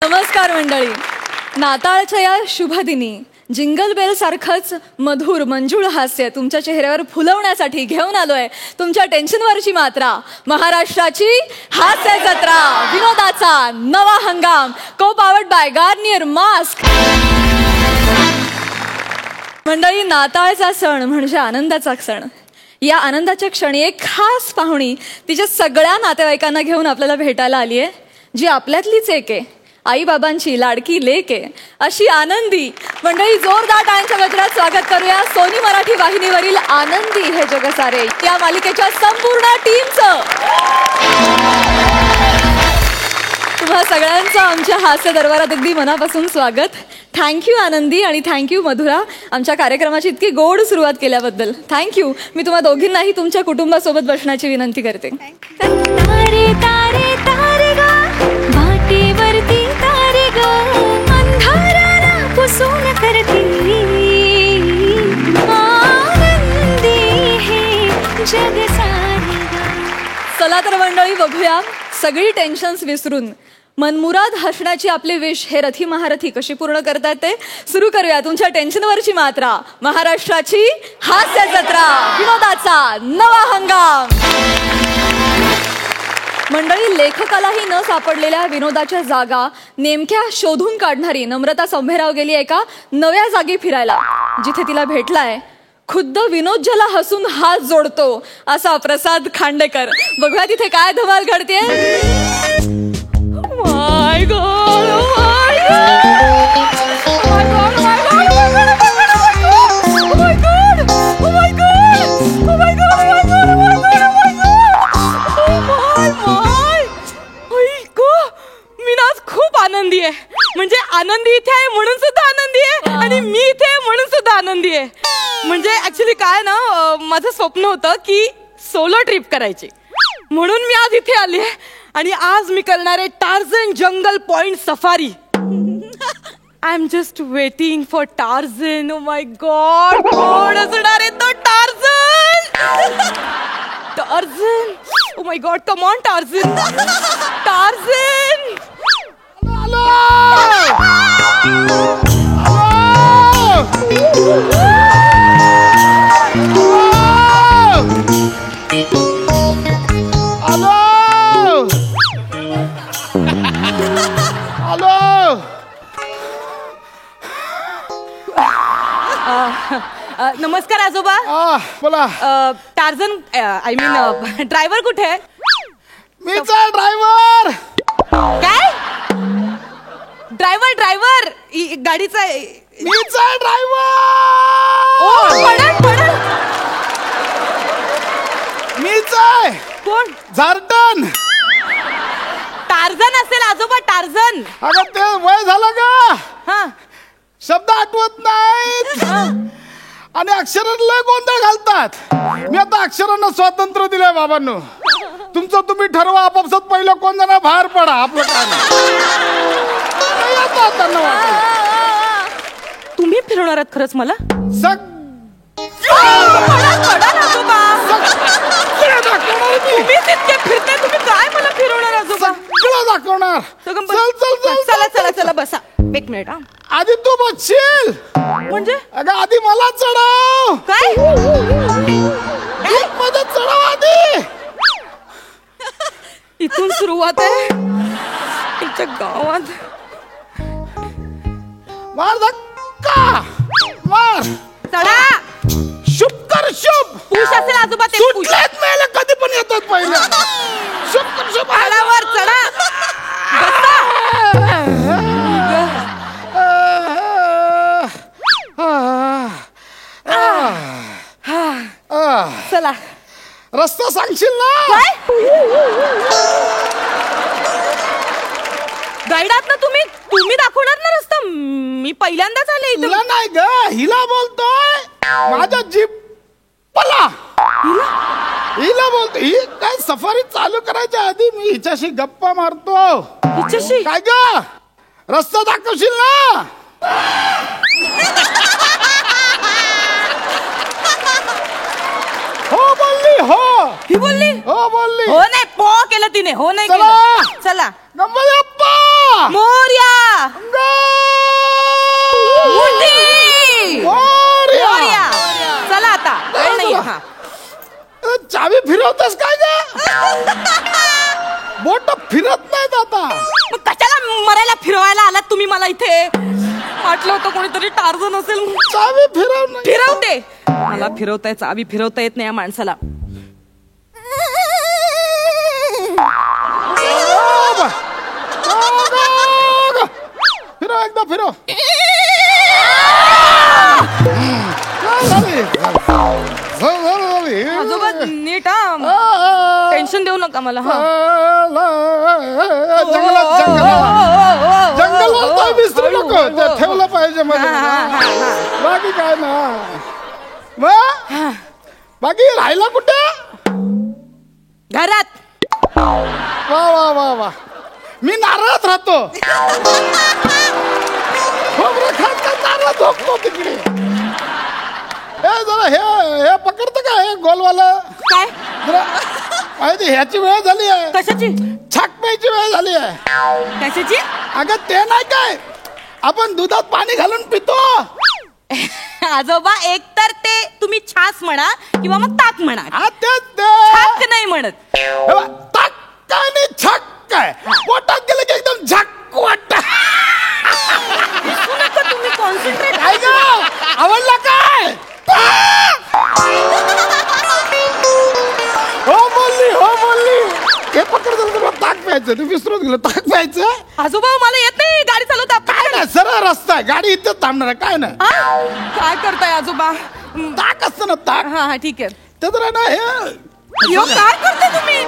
नमस्कार मंडळी. नाताळच्या या शुभ दिनी जिंगल बेल सारखंच मधुर मंजूळ हास्य तुमच्या चेहऱ्यावर फुलवण्यासाठी घेऊन आलोय तुमच्या टेन्शनवरची मात्रा. महाराष्ट्राची हास्य जत्रा, विनोदाचा नवा हंगाम, को पावर्ड बाय गार्नियर मास्क. मंडळी, नाताळचा सण म्हणजे आनंदाचा क्षण. या आनंदाच्या क्षणी एक खास पाहुणी तिच्या सगळ्या नातेवाईकांना घेऊन आपल्याला भेटायला आली आहे, जी आपल्यातलीच एक आहे. आई बाबांची लाडकी लेक आहे अशी आनंदी. मंडळी, जोरदार टाळ्यांच्या गजरात स्वागत करूया सोनी मराठी वाहिनीवरील आनंदी हे जग सारे या मालिकेच्या संपूर्ण टीमचं. तुम्हा सगळ्यांचं आमच्या हास्य दरबारात अगदी मनापासून स्वागत. थँक्यू आनंदी आणि थँक्यू मधुरा, आमच्या कार्यक्रमाची इतकी गोड सुरुवात केल्याबद्दल थँक्यू. मी तुम्हा दोघींनाही तुमच्या कुटुंबासोबत बसण्याची विनंती करते. तारे तारे तारे ग वाटेवरती तारे ग अंधाराला पुसून करती आनंदी हे जग सारे ग. चला तर मंडळी, बघूया सगळी टेन्शन्स विसरून मनमुराद हसण्याची आपली विश हे रथी महारथी कशी पूर्ण करतात ते. सुरू करूया तुमच्या टेन्शनवरची मात्रा. महाराष्ट्राची हास्य जत्रा, विनोदाचा नवा हंगाम. मंडळी, लेखकालाही न सापडलेल्या विनोदाच्या जागा नेमक्या शोधून काढणारी नम्रता संभेराव गेली एका नव्या जागी फिरायला, जिथे तिला भेटलाय खुद्द विनोद ज्याला हसून हात जोडतो असा प्रसाद खांडेकर. बघूया तिथे काय धमाल घडतेय. माय गॉड, माय आनंदी आहे. म्हणजे आनंदी इथे आहे म्हणून सुद्धा आनंदी आहे आणि मी इथे आहे म्हणून सुद्धा आनंदी आहे. म्हणजे ऍक्च्युली काय ना, माझं स्वप्न होतं की सोलो ट्रिप करायची, म्हणून मी आज इथे आली आहे. आणि आज मी करणार आहे Tarzan jungle point safari. I am just waiting for Tarzan. Oh my God, कोण असणार आहे तो Tarzan? Tarzan, oh my God, come on Tarzan. Tarzan, नमस्कार आजोबा. बोला. टार्झन, आय मीन ड्रायव्हर कुठे आहे? मीच आहे ड्रायव्हर. काय? ड्रायव्हर गाडीचा मीच आहे ड्रायव्हर. मीच आहे. कोण? झार्टन. टार्झन असेल आजोबा, टार्झन. अगं ते वय झालं का, हा, शब्द आठवत नाहीत आणि अक्षरांना गोंधळ घालतात. मी आता अक्षरांना स्वातंत्र्य दिलंय बाबांनो. तुमचं तुम्ही ठरवा आपापसात. पहिलं कोण जण बाहेर पडा. आपलं तुम्ही फिरवणार आहात खरंच मला? तुम्हीच इतके फिरते, तुम्ही काय मला फिरवणार आजोबा? दाखवणार. चला चला चला बसा एक मिनिट. आधी तू बसशील. म्हणजे अगं आधी मला चढव. काय मध्ये चढव आधी. इथून सुरुवात आहे तुमच्या गावात. मार धक्का मार. चढा. शुभ कर शुभ. पुश असेल आजोबा ते. सुटलेत मेले कधी पण येतात पहिले. शुभ कर शुभ. आल्यावर चढा. चला. रस्ता सांगशील ना? गाईड आहात ना तुम्ही? तुम्ही दाखवणार ना रस्ता? मी पहिल्यांदाच आले इथं. तुला नाही ग, हिला बोलतोय. माझ्या जीपला हिला बोलतोय. ही काय सफारी चालू करायच्या आधी मी हिच्याशी गप्पा मारतो. हिच्याशी? काय ग, रस्ता दाखवशील ना? हो बोलली. हो ही बोलली. हो बोलली. हो नाही, पो केलं तिने. हो नाही चला. केलं. चला. गणपती बाप्पा मोरया. फिरवतेस काय ग? बोट फिरत नाहीत आता. मग कशाला मरायला फिरवायला आलात तुम्ही मला इथे? वाटलं होतं कोणीतरी टार्झन असेल. चावी फिरव नाही. फिरवते. मला फिरवताय, चावी फिरवता येत नाही या माणसाला. फिरव एकदा फिरव. आजोबा नीट हा, टेन्शन देऊ नका मला. हा जंगलात विसरू नको. ठेवलं पाहिजे बाकी काय ना. बाकी राहिला कुठे? घरात. वा वा वा वा. मी नारळात राहतो. खोबरं खात खात नारळ झोपतो तिकडे. हे जरा हे पकडतं का हे गोलवाला? काय जरा माहिती ह्याची वेळ झाली आहे. कशाची? छाकप्याची वेळ झाली आहे. कशाची? अगं ते नाही काय आपण दुधात पाणी घालून पितो. आजोबा एक तर ते तुम्ही छास म्हणा किंवा मग ताक म्हणा. हा तेच ते. छाक नाही म्हणत. हे बघ, ताक आणि छाक काय पोटात गेलं की एकदम झक वाटत. तुम्ही कॉन्सन्ट्रेट. काय ग आवडला काय? हो बोलली. हे पकड तुला ताक प्यायचं. तू विसरून गेलो ताक प्यायचं. आजोबा मला येत नाही गाडी चालवता. काय नाही सरळ रस्ता आहे. गाडी इथेच थांबणार आहे. काय नाही. काय करताय आजोबा? ताक असतं ना ताक. हा हा ठीक आहे. ते तर आहे ना हे यो, काय करताय तुम्ही?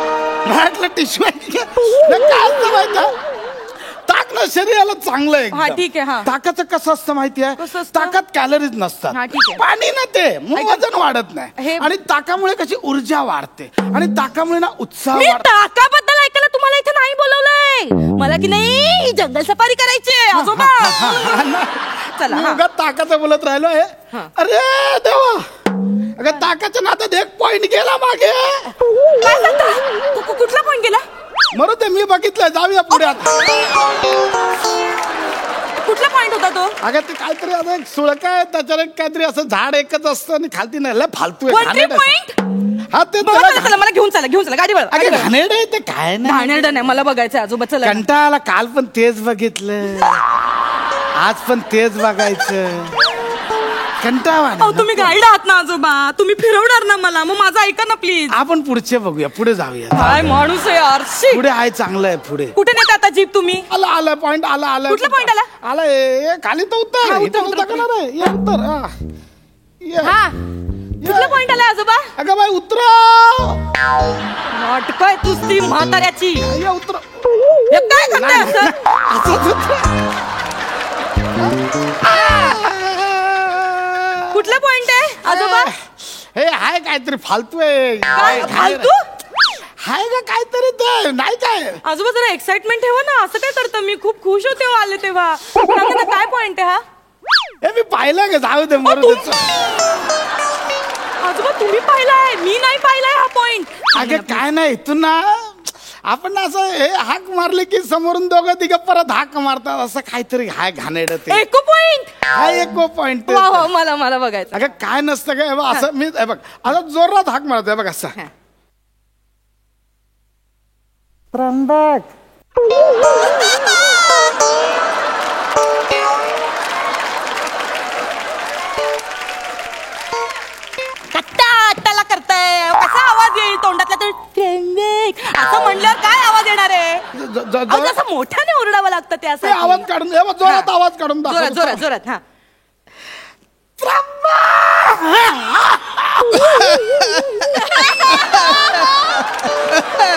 म्हटलं टिश्यू काय असतं माहिती ताक ना शरीराला चांगलं आहे हा, एकदम. ठीक आहे, हा. ताकाचं कसं असतं माहितीये? कसं असतं? ताकात कॅलरीज नसतात. हा, ठीक आहे. पाणी ना ते मग वजन वाढत नाही. हे- आणि ताकामुळे कशी ऊर्जा वाढते आणि ताकामुळे ना उत्साह मी वाढतो. ताकाबद्दल ऐकायला तुम्हाला इथे नाही बोलवलंय. मला की नाही जंगल सफारी करायची आहे आजोबा. चला मी हा. उगाच ताकाचं बोलत राहिलो आहे. हा. अरे देवा अगं ताकाच्या नात्यात एक पॉइंट गेला मागे. काय सांगता? कुठला पॉईंट गेला? मरू ते मी बघितलंय. जाऊया पुढे आता. कुठला पॉईंट होता तो? अगं ते काहीतरी आता एक सुळका आहे त्याच्यावर एक काहीतरी असं झाड एकच असतं आणि खालती नाही लय फालतू आहे. One tree घाणेरडं आहे. point? हा ते बघा, चला, चला, मला घेऊन चला गाडीवर. अगं घाणेरडं आहे ते काय नाही. घाणेरडं नाही मला बघायचं आजोबा. चला. कंटाळा काल पण तेच बघितलं आज पण तेच बघायचं. कंटाळा अहो तुम्ही गाईड आहात ना आजोबा. तुम्ही फिरवणार ना मला. मग माझं ऐका ना प्लीज. आपण पुढचे बघूया. पुढे जाऊया. काय माणूस आहे आरशी. पुढे आहे चांगलं आहे. पुढे कुठे नेता आता जीप तुम्ही? आला पॉइंट आला कुठला point आला? आला हे खाली तर उत्तर हा, इथं उत्तर, उत्तर करणार आहे. ये उत्तर हा. ये. हा ये. कुठला पॉईंट आलाय आजोबा? अगं बाई उतर. नाटकय तुझी म्हाताऱ्याची. ये उतर. हे काय करताय असं? असंच उतर. कुठला पॉइंट आहे आजोबा? हे हाय काहीतरी फालतू आहे. काय फालतू? हाय का काहीतरी ते नाही काय. आजोबा जरा एक्साइटमेंट ठेवा ना. असं काय करतं? मी खूप खुश होते हो आले तेव्हा. सांगा ना काय पॉइंट आहे हा? हे मी पाहिलं का जाऊ दे मरू दे. आजोबा तुम्ही पाहिलाय, मी नाही पाहिलाय हा पॉइंट. अगं काय नाही इथून ना आपण असं हे हाक मारले की समोरून दोघं तिघं परत हाक मारतात असं काहीतरी हाय घाणेरडं ते. एको पॉइंट. हा एक पॉइंट. वा वा, मला बघायचं. अगं काय नसतं काय हे बघ असं मी हे बघ आता जोरात हाक मारतो. हे बघ असं हा. त्र्यंबक. कट्टाला करताय. कसा आवाज येईल तोंडातला? तर असं म्हणल्यावर काय आवाज येणार आहे? अहो, जसं मोठ्याने ओरडावं लागतं ते असं. आवाज काढून हे बघ जोरात आवाज काढून दाखव. जोरात हा.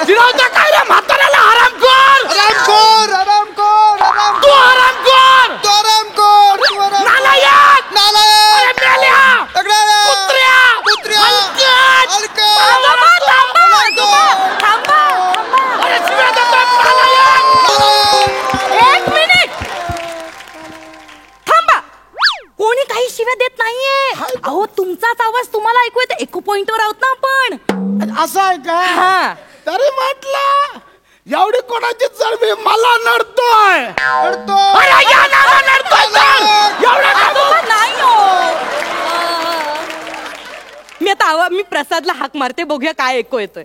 जिरावता काय रे म्हाताऱ्याला हरामखोर. तू हरामखोर. नालायक. अरे मेल्या. कुत्र्या. हलकट. थांबा. अरे शिव्या देतोय नालायक. एक मिनिट थांबा. कोणी काही शिव्या देत नाहीये. अहो तुमचाच आवाज तुम्हाला ऐकू येतो. एको पॉइंटवर आहोत ना आपण. असं आहे का? हा. तरी म्हटलं एवढी कोणाची चरबी मला नडतोय. अरे या नाला नडतोय तर. एवढा आजोबा, नाही हो. मी आता मी प्रसादला हाक मारते. बघूया काय ऐकू येतोय.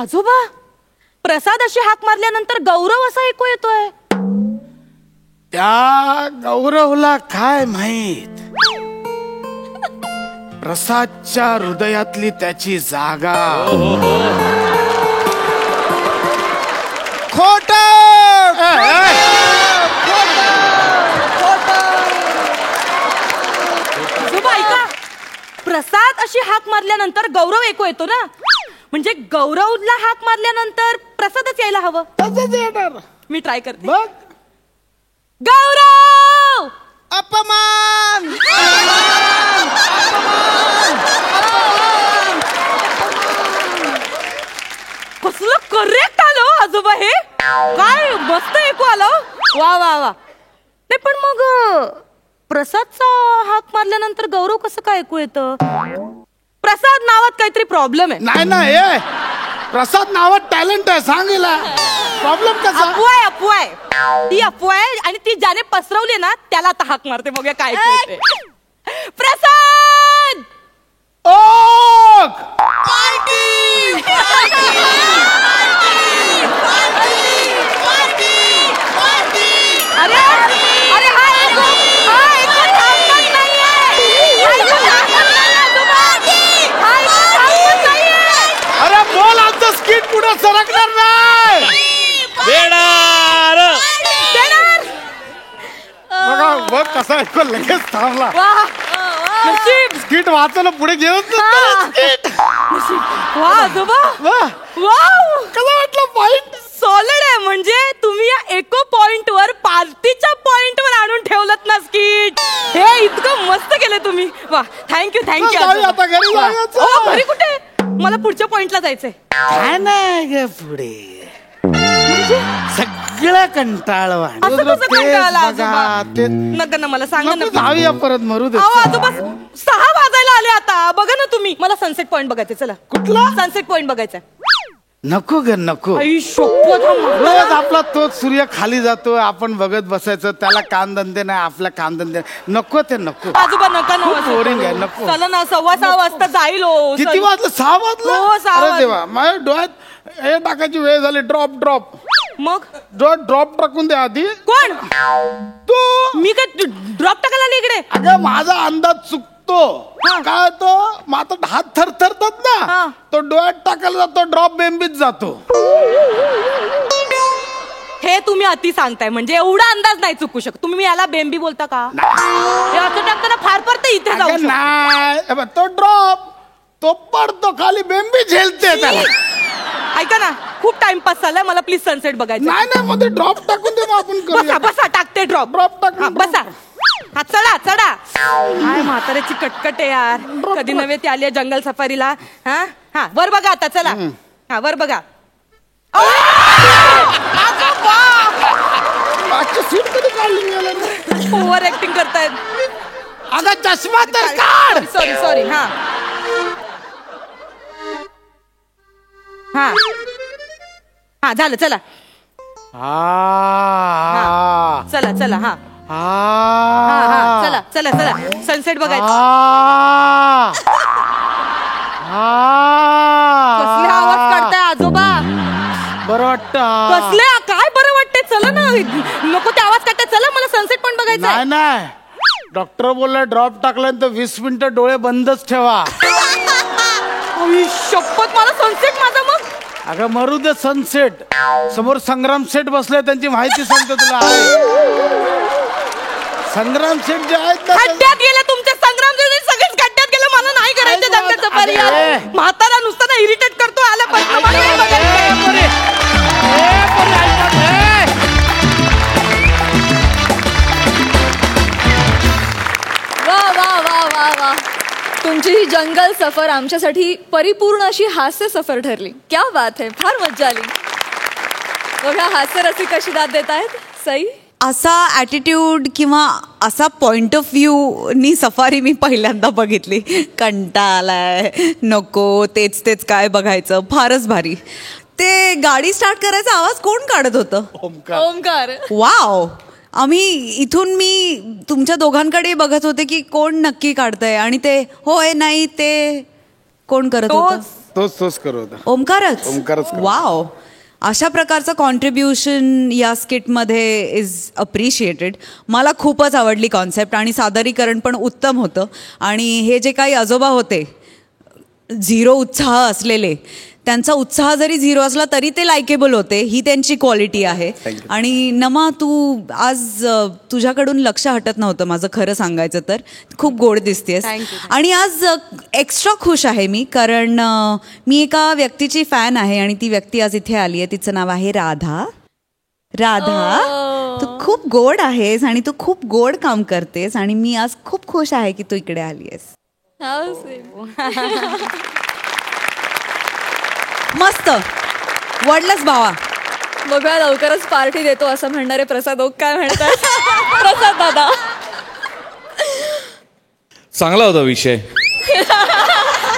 आजोबा प्रसाद अशी हाक मारल्यानंतर गौरव असा ऐकू येतोय. त्या गौरवला काय माहित प्रसादच्या हृदयातली त्याची जागा. खोट. आजोबा ऐका, प्रसाद अशी हाक मारल्यानंतर गौरव ऐकू येतो ना, म्हणजे गौरवला हाक मारल्यानंतर प्रसादच यायला हवं. तसंच येणार. मी ट्राय करते. बघ. गौरव. अपमान. कसलं करेक्ट आलं आजोबा, हे काय मस्त ऐकू आलं. वा वा वा. नाही पण मग प्रसादचा हाक मारल्यानंतर गौरव कसं काय ऐकू येतं? प्रसाद नावात काहीतरी प्रॉब्लेम आहे. नाही ना हे प्रसाद नावात टॅलेंट आहे. सांगितला प्रॉब्लेम कसा. अफवा आहे, अफवा आहे. ती अफवा आहे आणि ती ज्याने पसरवली ना त्याला आता हाक मारते. बघूया काय ऐकू येते. प्रसाद. ओक. अरे अरे हा ऐकू थांबत नाहीये. हा ऐकू थांबत नाहीये आजोबा. हा ऐकू थांबत नाहीये. अरे बोल, आमचं स्किट पुढे सरकणार नाही. देणार. बघा बघ कसा ऐकू लगेच थांबला. वाह. नशीब. स्किट वाचवलं पुढे घेऊन. वा आजोबा. वाव. कसं वाटलं पॉइंट. सॉलिड आहे. म्हणजे तुम्ही या एको पॉइंट वर पार्टीच्या पॉइंट वर आणून ठेवलत ना स्किट. हे इतकं मस्त केलं तुम्ही. वा थँक्यू थँक्यू. जाऊया आता घरी जायचं. हो घरी कुठे, मला पुढच्या पॉइंटला जायचंय. काय नाही ग पुढे सगळं कंटाळवाण. असं कसं कंटाळला आजोबा? ते नका ना मला सांगा ना. जाऊया परत मरू दे. अहो आजोबा 6 वाजायला आले आता. बघा ना तुम्ही. मला सनसेट पॉइंट बघायचं. चला. कुठला? सनसेट पॉइंट बघायचा. नको ग नको. आई शपथ. रोज आपला तोच सूर्य खाली जातो, आपण बघत बसायचं. त्याला कामधंदे नाही, आपल्या कामधंदे नको. ते नको. आजोबा नका ना. खूप boring आहे, नको. चला ना 6:15 वाजता जाईल. हो किती वाजलं? 6 वाजलं. हो, 6 अरे वाजले. देवा, माझ्या डोळ्यात हे टाकायची वेळ झाली. ड्रॉप मग ड्रॉप टाकून दे आधी. कोण? तू. मी काय ड्रॉप टाकायला आली इकडे? अगं माझा अंदाज चुकतो. काय तो माझा हात थरथरतात हा. ना, तो डोळ्यात टाकायला जातो, ड्रॉप बेंबीत जातो. हे तुम्ही अति सांगताय. म्हणजे एवढा अंदाज नाही चुकू शकत. तुम्ही मी याला बेंबी बोलता का? हे असं टाकताना फार पडतं इथे जाऊ अगं शकतो. नाही, हे बघ, तो ड्रॉप तो पडतो खाली, बेंबी झेलते त्याला. ऐका ना, खूप टाइमपास झालाय. मला प्लीज सनसेट बघायचं. नाही मध्ये ड्रॉप टाकून दे, मग आपण बसा करूया. बसा. टाकते ड्रॉप. ड्रॉप टाक. हा, बसा. हा चढा चढा. काय म्हाताऱ्याची कटकट आहे यार. कधी नव्हे ती आली जंगल सफारीला. हा हा वर बघा आता. चला. हा वर बघा. मागची सीट कधी काढली गेलं? ओव्हर ऍक्टिंग करतायत. अगं चष्मा तर काढ. Sorry sorry. हा हा हा झालं. चला चला चला. हा हा हा चला चला चला. सनसेट बघायचं. कसले आवाज काढताय आजोबा? बरं वाटतं. कसले काय बरं वाटतंय? चला ना. नको ते आवाज काढताय. चला मला सनसेट पण बघायचं. नाही डॉक्टर बोलला ड्रॉप टाकल्यानंतर 20 मिनिटं डोळे बंदच ठेवा. शपथ मला सनसेट माझा. मग अगं मरू दे सनसेट. समोर संग्राम सेठ बसले, त्यांची माहिती सांगतो तुला. संग्राम सेठ जे आहेत ना, खड्ड्यात गेले तुमचे संग्राम. सगळेच खड्ड्यात गेले. मला नाही करायचं जंगल सफारी. म्हातारा नुसतं ना इरिटेट करतो. आलं पण वा वा वा वा वा. तुमची ही जंगल सफर आमच्यासाठी परिपूर्ण अशी हास्य सफर ठरली. क्या बात है. फार मज्जा आली. बघा हास्य रसिक कशी दाद देत आहेत. सई. असा ॲटिट्यूड किंवा असा पॉइंट ऑफ व्ह्यू नी सफारी मी पहिल्यांदा बघितली. कंटाळाय, नको तेच तेच काय बघायचं. फारच भारी. ते गाडी स्टार्ट करायचा आवाज कोण काढत होतं? ओमकार. वाव. इथून मी तुमच्या दोघांकडे बघत होते की कोण नक्की काढतंय आणि ते होय नाही ते कोण करत होतं? तोच करू होता. ओमकारच ओमकारच करत. वाव. अशा प्रकारचं कॉन्ट्रीब्युशन या स्किटमध्ये इज अप्रिशिएटेड. मला खूपच आवडली कॉन्सेप्ट आणि सादरीकरण पण उत्तम होतं. आणि हे जे काही आजोबा होते झिरो उत्साह असलेले, त्यांचा उत्साह जरी झिरो असला तरी ते लायकेबल होते. ही त्यांची क्वालिटी आहे. आणि नमा, तू आज तुझ्याकडून लक्ष हटत नव्हतं माझं खरं सांगायचं तर. खूप गोड दिसतेस. आणि आज एक्स्ट्रा खुश आहे मी, कारण मी एका व्यक्तीची फॅन आहे आणि ती व्यक्ती आज इथे आली आहे. तिचं नाव आहे राधा. राधा, तू खूप गोड आहेस आणि तू खूप गोड काम करतेस आणि मी आज खूप खुश आहे की तू इकडे आली आहेस. मस्त वडलंच भावा. बघा लवकरच पार्टी देतो असं म्हणणारे प्रसाद ओक काय म्हणतात? प्रसाद दादा चांगला होता विषय.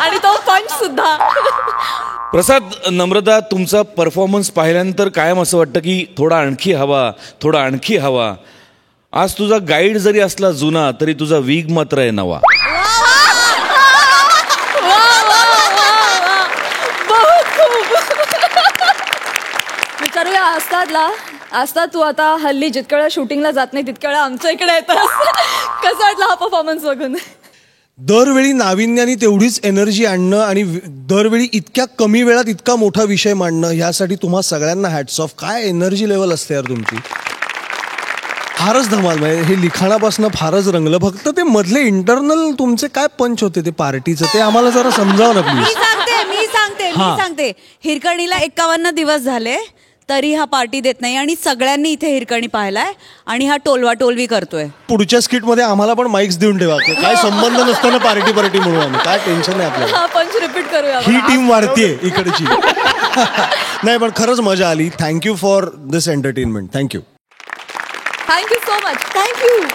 आणि तो पंच सुद्धा. प्रसाद, नम्रता, तुमचा परफॉर्मन्स पाहिल्यानंतर कायम असं वाटतं की थोडा आणखी हवा. आज तुझा गाईड जरी असला जुना तरी तुझा वीग मात्र आहे नवा. विचारूया आस्ताद, तू आता हल्ली जितक्या वेळा शूटिंगला जात नाही तितक्या वेळा आमच्या इकडे येतस. कसा वाटला हा परफॉर्मन्स बघून? दरवेळी नाविन्याने तेवढीच एनर्जी आणणं आणि दरवेळी इतक्या कमी वेळात इतका मोठा विषय मांडणं, ह्यासाठी तुम्हा सगळ्यांना हॅट्स ऑफ. काय एनर्जी लेवल असते यार तुमची. फारच धमाल. म्हणजे हे लिखाणापासून फारच रंगलं. फक्त ते मधले इंटरनल तुमचे काय पंच होते ते पार्टीचं, ते आम्हाला जरा समजावं ना प्लीज. मी सांगते हिरकणीला 51 दिवस झाले तरी हा पार्टी देत नाही आणि सगळ्यांनी इथे हिरकणी पाहिलाय आणि हा टोलवा टोलवी करतोय. पुढच्या स्किटमध्ये आम्हाला पण माईक्स देऊन ठेवा. काय संबंध नसताना पार्टी म्हणून आम्ही काय टेन्शन नाही आपल्याला. हा पंच रिपीट करूया. ही टीम वाढतीये इकडची. नाही पण खरंच मजा आली. Thank you for this entertainment. Thank you so much. Thank you.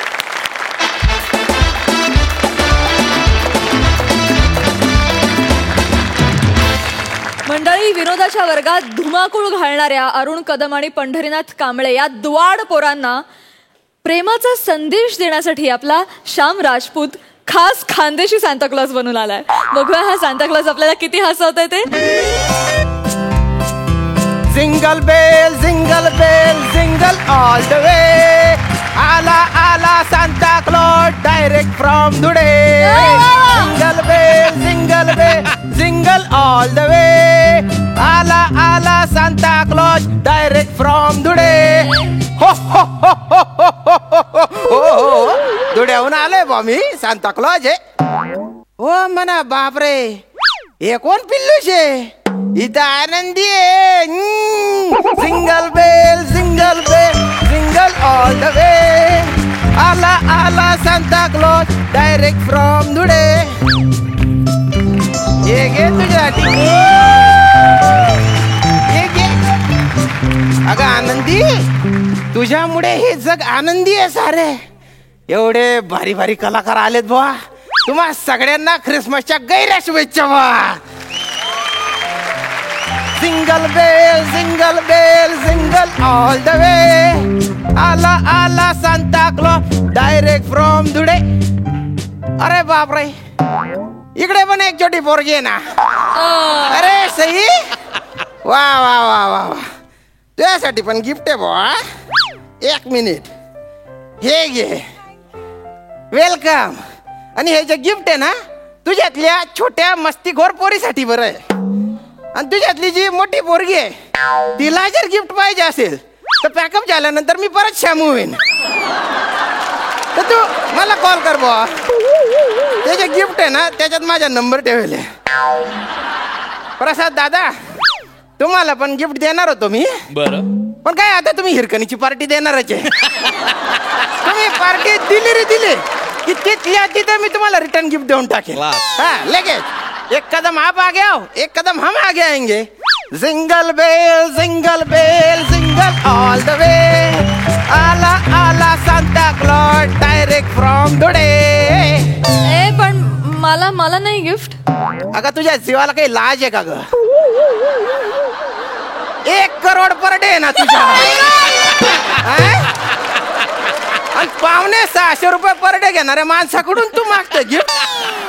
मंडळी, विनोदाच्या वर्गात धुमाकूळ घालणाऱ्या अरुण कदम आणि पंढरीनाथ कांबळे या द्वाड पोरांना प्रेमाचा संदेश देण्यासाठी आपला श्याम राजपूत खास खानदेशी सांताक्लॉज बनून आलाय. बघूया हा सांताक्लॉज आपल्याला किती हसवतोय ते. Jingle bell jingle all the way. आला Santa Claus direct from Dhule. Jingle all the way. आला Santa Claus direct from Dhule. हो हो हो हो हो हो. धुळ्याहून आलोय बा मी. सांता क्लॉज आहे. हो म्हणा. बापरे, हे कोण पिल्लू शे? इथं आनंदी आहे. Jingle bell jingle all the way. आला Santa Claus direct from Dhule. ये घे तुझ्यासाठी. ये घे. अगं आनंदी, तुझ्यामुळे हे जग आनंदी आहे सारे. एवढे भारी भारी कलाकार आलेत बुवा. तुम्हा सगळ्यांना ख्रिसमसच्या गैर शुभेच्छा बा. Jingle bell jingle all the way. आला Santa Claus direct from Dhule. अरे बापरे, इकडे पण एक छोटी पोरगी आहे ना. अरे सही. वा वा वा वा वा. तुझ्यासाठी पण गिफ्ट आहे बुवा. 1 मिनिट. हे घे. वेलकम. आणि हे जे गिफ्ट आहे ना, तुझ्यातल्या छोट्या मस्तीखोर पोरीसाठी बरं आहे. आणि तुझ्यातली जी मोठी पोरगी आहे तिला जर गिफ्ट पाहिजे असेल तर पॅकअप झाल्यानंतर मी परत शामू होईन. तर तू मला कॉल कर बुवा. ते जे गिफ्ट आहे ना त्याच्यात माझा नंबर ठेवले. प्रसाद दादा, तुम्हाला पण गिफ्ट देणार होतो मी. बरं, पण काय आता तुम्ही हिरकणीची पार्टी देणारच आहे. तुम्ही पार्टी दिली की तिथे मी तुम्हाला रिटर्न गिफ्ट देऊन टाकेल. हा, लगेच. एक कदम आप आगे आओ, एक कदम हम आगे आएंगे. Jingle bell jingle all the way. आला Santa Claus direct from Dhule. पण मला नाही गिफ्ट. अगं तुझ्या जीवाला काही लाज आहे का ग? 1 करोड पर डे ना तुझ्या. आणि 500-600 रुपये पर डे घेणाऱ्या माणसाकडून तू मागतोय गिफ्ट.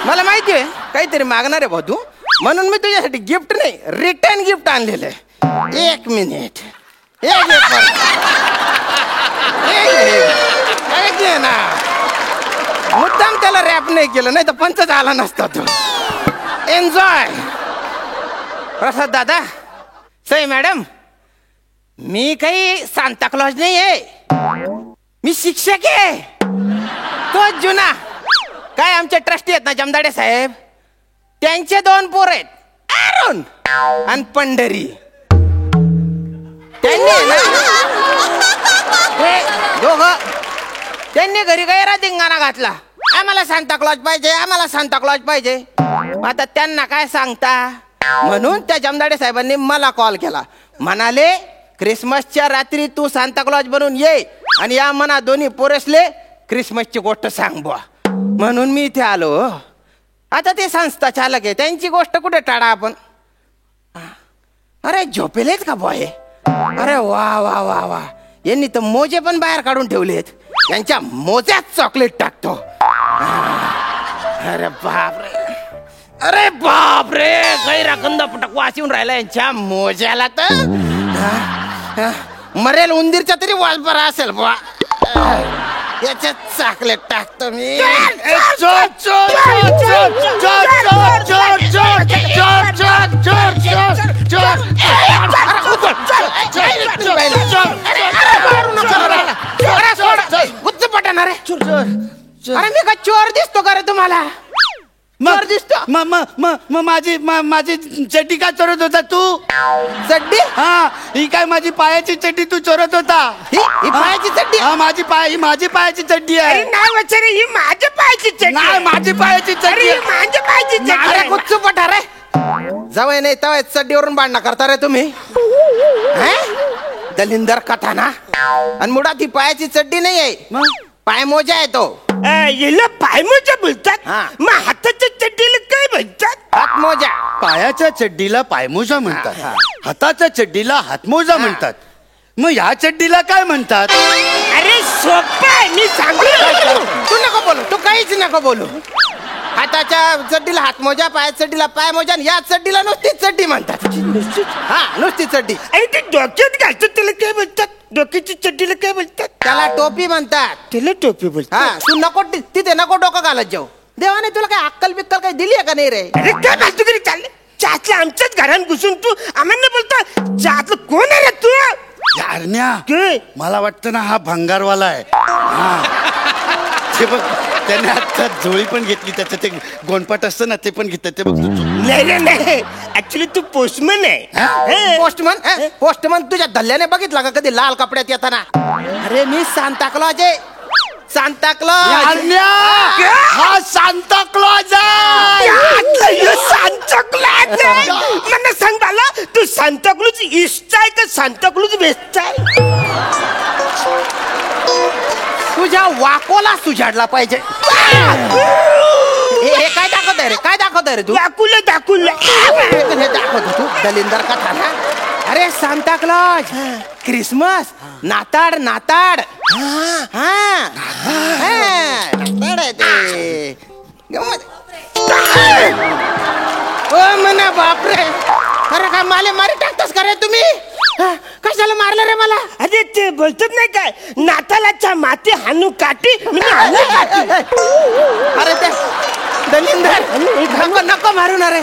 मला माहितीये काहीतरी मागणार आहे भाऊ तू. म्हणून मी तुझ्यासाठी गिफ्ट नाही रिटर्न गिफ्ट आणलेलं आहे. 1 मिनिट ना मुद्दाम त्याला रॅप नाही केलं, नाही तर पंच झाला नसता तो. एन्जॉय. प्रसाद दादा, सई मॅडम, मी काही सांता क्लॉज नाही आहे, मी शिक्षक आहे. तो जुना काय आमचे ट्रस्टी आहेत ना जमदाडे साहेब, त्यांचे 2 पोर आहेत, अरुण आणि पंढरी. त्यांनी ना हे दोघं त्यांनी घरी गैरा धिंगाणा घातला, आम्हाला सांता क्लॉज पाहिजे, आम्हाला सांता क्लॉज पाहिजे. आता त्यांना काय सांगता, म्हणून त्या जमदाडे साहेबांनी मला कॉल केला. म्हणाले क्रिसमसच्या रात्री तू सांता क्लॉज बनून ये आणि या मना दोन्ही पोरसले क्रिसमसची गोष्ट सांग बुवा. म्हणून मी इथे आलो. आता ते संस्था चालक आहे, त्यांची गोष्ट कुठे टाळा आपण. अरे झोपेलेत का बॉय? अरे वा वा वा वा, यांनी तर मोजे पण बाहेर काढून ठेवलेत, यांच्या मोज्यात चॉकलेट टाकतो. अरे बापरे, अरे बापरे, गैरा गंध पटक वास येऊन राहिला यांच्या मोज्याला. तर मरेल उंदीरच्या तरी वास बरा असेल बुवा. याच्यात चॉकलेट टाकतो मी. अरे मी का चोर दिसतो का रे तुम्हाला? चोर दिसतो? माझी चड्डी का चोरत होता तू? चड्डी? हा, ही काय माझी पायाची चड्डी तू चोरत होता? ही पायाची चड्डी? हा, ही माझी पायाची चड्डी आहे. नाही वचरे, ही माझ्या पायाची चड्डी. नाही, माझी पायाची चड्डी आहे. माझ्या पायाची चड्डी. अरे गुच्चू पटा रे, जवळ नाही तवय चड्डीवरून भांडणं करता रे तुम्ही. दलिंदर कथा ना, आणि मुळात ही पायाची चड्डी नाही आहे, पायमोजा आहे तो. याला पायमोजा बोलतात? हा. मग हाताच्या चड्डीला काय म्हणतात? हातमोजा. पायाच्या चड्डीला पायमोजा म्हणतात, हाताच्या चड्डीला हातमोजा म्हणतात. मग ह्या चड्डीला काय म्हणतात? अरे सोपं आहे, मी सांगू. तू नको बोलू, तू काहीच नको बोलू. हाताच्या चड्डीला हातमोजा, पायाच्या चड्डीला पायमोजा, या चड्डीला नुसती चड्डी म्हणतात. हा, नुसती चड्डी. आणि ते डोक्यात घालतात त्याला काय म्हणतात? डोक्याची चड्डीला काय म्हणतात? त्याला टोपी म्हणतात. त्याला टोपी बोलतात. हा, तू नको तिथे नको डोकं घालत जाऊ. देवाने तुला काय अक्कल बिक्कल काही दिली आहे का नाही रे? अरे काय फालतू तरी चालले, चातल्या आमच्याच घरात घुसून तू आम्हाला बोलता चातलं कोण आहे रे तू? यारण्या, मला वाटतं ना हा भंगारवाला आहे. ते बघ, त्याने आता झोळी पण घेतली, त्याचं ते गोंडपाट असतं ना ते पण घेतलं. ते बघ. नाही, ऍक्च्युली तू पोस्टमन आहे. पोस्टमन? पोस्टमन तुझ्या धल्ल्याने बघितला का कधी लाल कपड्यात येताना? अरे मी सांता क्लॉज आहे, सांता क्लॉज. हा सांता क्लॉज आहे. सांता क्लॉज मला सांग मला, तू सांता क्लॉज ईस्ट आहे का सांता क्लॉज वेस्ट आहे? तुझ्या वाकोला सुजाडला पाहिजे. हे काय दाखवतय रे? काय दाखवतय रे तू? दाखवलं हे दाखवतो तू दलिंदर कथा ना. अरे सांता क्लॉज, क्रिसमस, नाताड. नाताड आहे ते. ओ मना बापरे, अरे काय माले मारी टाकतोस का रे तुम्ही? कशाला मारलं रे मला? अरे ते बोलतात नाही काय, नातालाच्या माती हानू काठी. अरे ते दलिंदर नको मारू ना रे.